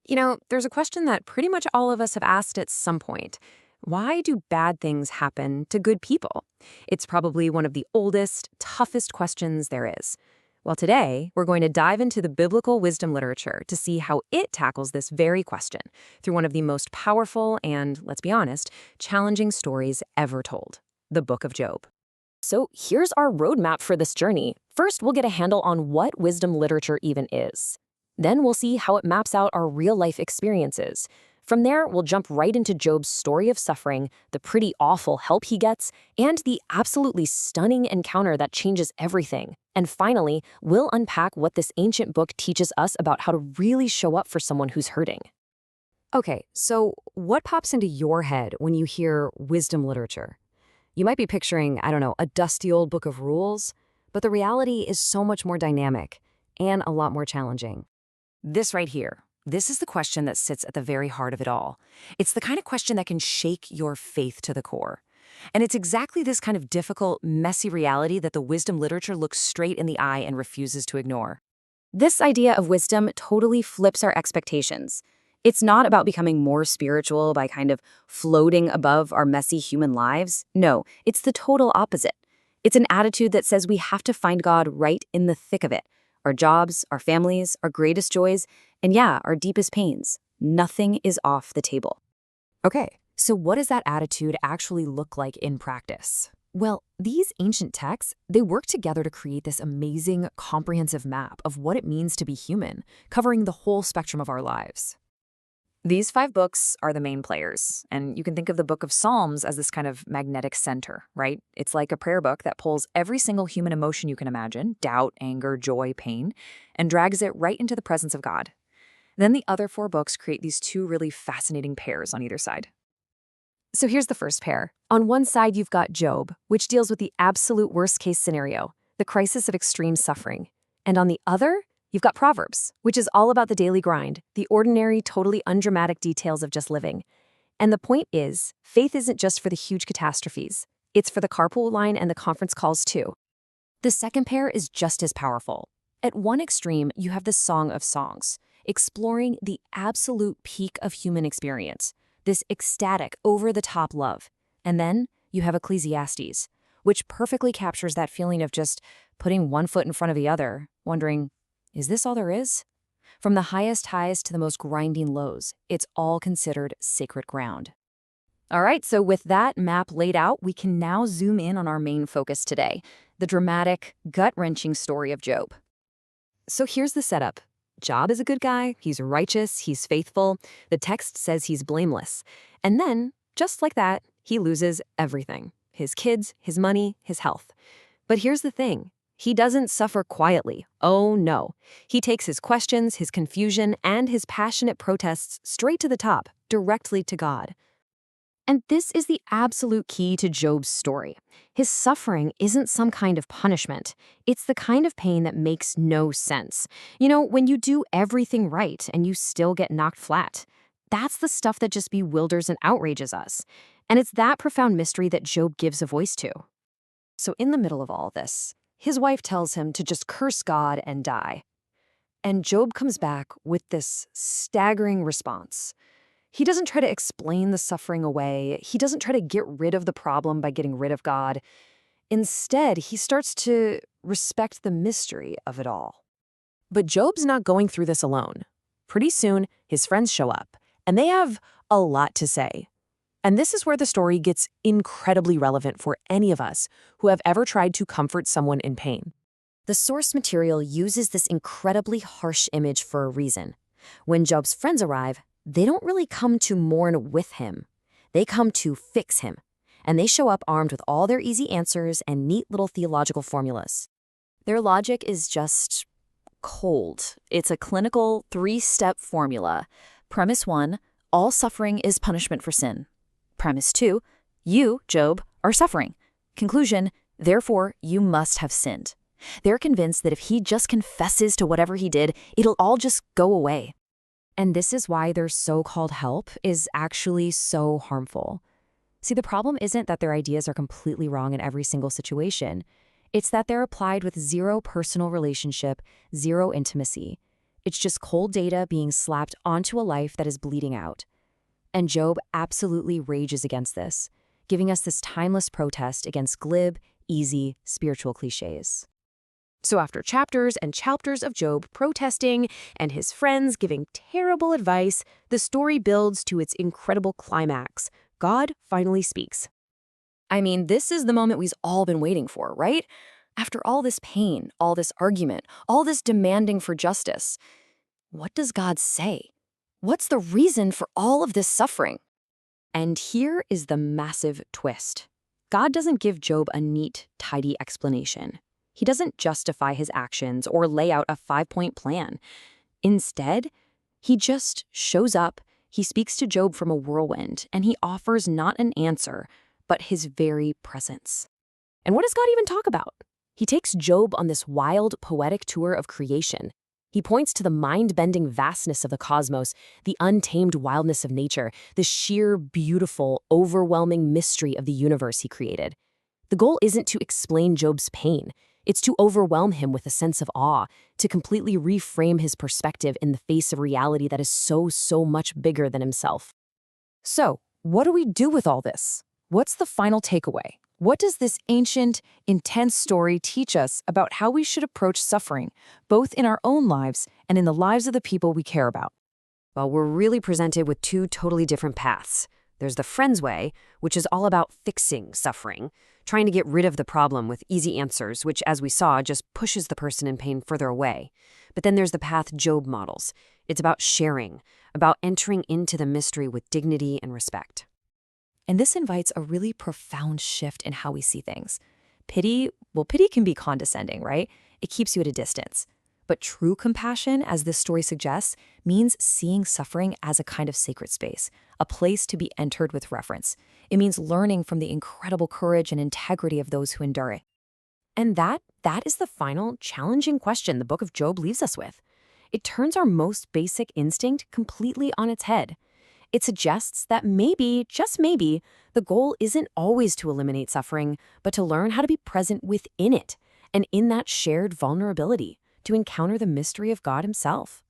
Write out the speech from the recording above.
There's a question that pretty much all of us have asked at some point. Why do bad things happen to good people? It's probably one of the oldest, toughest questions there is. Well, today, we're going to dive into the biblical wisdom literature to see how it tackles this very question through one of the most powerful and, let's be honest, challenging stories ever told, the Book of Job. So here's our roadmap for this journey. First, we'll get a handle on what wisdom literature even is. Then we'll see how it maps out our real-life experiences. From there, we'll jump right into Job's story of suffering, the pretty awful help he gets, and the absolutely stunning encounter that changes everything. And finally, we'll unpack what this ancient book teaches us about how to really show up for someone who's hurting. Okay, so what pops into your head when you hear wisdom literature? You might be picturing, a dusty old book of rules, but the reality is so much more dynamic and a lot more challenging. This right here, this is the question that sits at the very heart of it all. It's the kind of question that can shake your faith to the core. And it's exactly this kind of difficult, messy reality that the wisdom literature looks straight in the eye and refuses to ignore. This idea of wisdom totally flips our expectations. It's not about becoming more spiritual by kind of floating above our messy human lives. No, it's the total opposite. It's an attitude that says we have to find God right in the thick of it. Our jobs, our families, our greatest joys, and yeah, our deepest pains. Nothing is off the table. Okay, so what does that attitude actually look like in practice? Well, these ancient texts, they work together to create this amazing, comprehensive map of what it means to be human, covering the whole spectrum of our lives. These 5 books are the main players, and you can think of the Book of Psalms as this kind of magnetic center, right? It's like a prayer book that pulls every single human emotion you can imagine, doubt, anger, joy, pain, and drags it right into the presence of God. Then the other 4 books create these 2 really fascinating pairs on either side. So here's the first pair. On one side, you've got Job, which deals with the absolute worst-case scenario, the crisis of extreme suffering. And on the other, you've got Proverbs, which is all about the daily grind, the ordinary, totally undramatic details of just living. And the point is, faith isn't just for the huge catastrophes. It's for the carpool line and the conference calls too. The second pair is just as powerful. At one extreme, you have the Song of Songs, exploring the absolute peak of human experience, this ecstatic, over-the-top love. And then you have Ecclesiastes, which perfectly captures that feeling of just putting one foot in front of the other, wondering, is this all there is? From the highest highs to the most grinding lows, it's all considered sacred ground. All right, so with that map laid out, we can now zoom in on our main focus today, the dramatic, gut-wrenching story of Job. So here's the setup. Job is a good guy, he's righteous, he's faithful, the text says he's blameless. And then, just like that, he loses everything. His kids, his money, his health. But here's the thing. He doesn't suffer quietly. Oh no. He takes his questions, his confusion, and his passionate protests straight to the top, directly to God. And this is the absolute key to Job's story. His suffering isn't some kind of punishment. It's the kind of pain that makes no sense. When you do everything right and you still get knocked flat. That's the stuff that just bewilders and outrages us. And it's that profound mystery that Job gives a voice to. So in the middle of all this, his wife tells him to just curse God and die. And Job comes back with this staggering response. He doesn't try to explain the suffering away. He doesn't try to get rid of the problem by getting rid of God. Instead, he starts to respect the mystery of it all. But Job's not going through this alone. Pretty soon, his friends show up, and they have a lot to say. And this is where the story gets incredibly relevant for any of us who have ever tried to comfort someone in pain. The source material uses this incredibly harsh image for a reason. When Job's friends arrive, they don't really come to mourn with him. They come to fix him. And they show up armed with all their easy answers and neat little theological formulas. Their logic is just cold. It's a clinical 3-step formula. Premise 1, all suffering is punishment for sin. Premise 2, you, Job, are suffering. Conclusion, therefore, you must have sinned. They're convinced that if he just confesses to whatever he did, it'll all just go away. And this is why their so-called help is actually so harmful. See, the problem isn't that their ideas are completely wrong in every single situation. It's that they're applied with zero personal relationship, zero intimacy. It's just cold data being slapped onto a life that is bleeding out. And Job absolutely rages against this, giving us this timeless protest against glib, easy, spiritual cliches. So after chapters and chapters of Job protesting and his friends giving terrible advice, the story builds to its incredible climax. God finally speaks. I mean, this is the moment we've all been waiting for, right? After all this pain, all this argument, all this demanding for justice, what does God say? What's the reason for all of this suffering? And here is the massive twist. God doesn't give Job a neat, tidy explanation. He doesn't justify his actions or lay out a 5-point plan. Instead, he just shows up, he speaks to Job from a whirlwind, and he offers not an answer, but his very presence. And what does God even talk about? He takes Job on this wild, poetic tour of creation. He points to the mind-bending vastness of the cosmos, the untamed wildness of nature, the sheer, beautiful, overwhelming mystery of the universe he created. The goal isn't to explain Job's pain. It's to overwhelm him with a sense of awe, to completely reframe his perspective in the face of reality that is so much bigger than himself. So, what do we do with all this? What's the final takeaway? What does this ancient, intense story teach us about how we should approach suffering, both in our own lives and in the lives of the people we care about? Well, we're really presented with two totally different paths. There's the friend's way, which is all about fixing suffering, trying to get rid of the problem with easy answers, which, as we saw, just pushes the person in pain further away. But then there's the path Job models. It's about sharing, about entering into the mystery with dignity and respect. And this invites a really profound shift in how we see things. Pity can be condescending, right? It keeps you at a distance. But true compassion, as this story suggests, means seeing suffering as a kind of sacred space, a place to be entered with reverence. It means learning from the incredible courage and integrity of those who endure it. And that is the final, challenging question the book of Job leaves us with. It turns our most basic instinct completely on its head. It suggests that maybe, just maybe, the goal isn't always to eliminate suffering, but to learn how to be present within it, and in that shared vulnerability, to encounter the mystery of God himself.